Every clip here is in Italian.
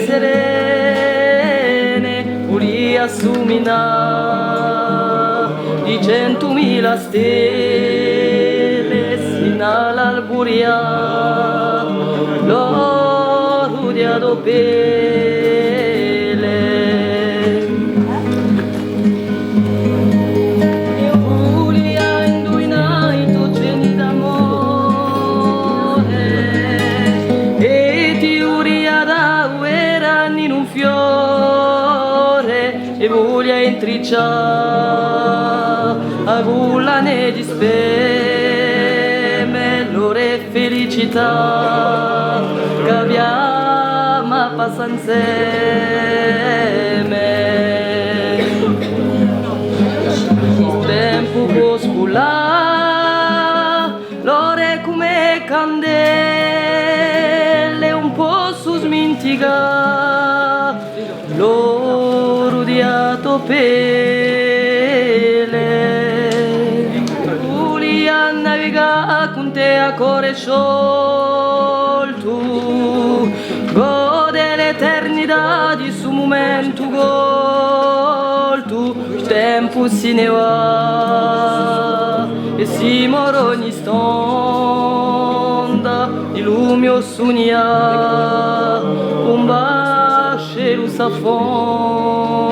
serene, volia assumina di 100.000 stelle sino all'alburia, l'oro di adopele. Io volia indovinare tu ceni d'amore e ti uria da guerra in un fiore e volia intricciare a gulla ne dispeme l'ore felicità che abbiamo passato insieme. Il tempo può sculare l'ore come candele un po' su smintiga l'oro di atopele. Volia navigare con te a cuore sciolto, gode l'eternità di suo momento golto. Il tempo se ne va e si muore ogni stonda di lumio sogna un bacio s'affonda.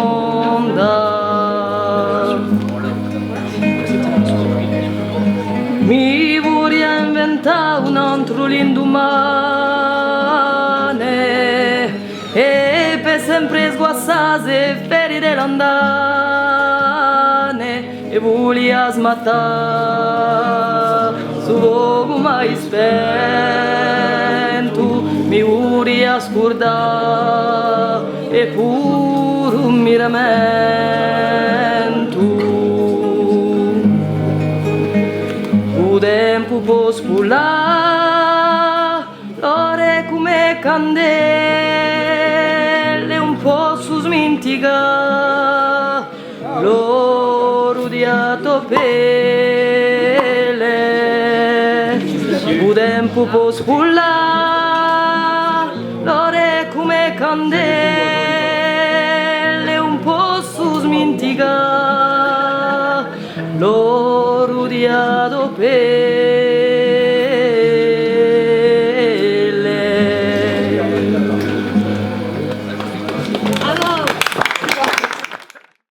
Mi vorrei inventare un altro l'indomane e per sempre sguassare ferri dell'andane e voglio smattare su luogo mai spento mi vorrei scordare e pure un miramento. Il tempo può sculare l'ore come candele un po' su smintiga l'oro di atopele. Il tempo può sculare l'ore come candele un po' su smintiga l'oro di adopele.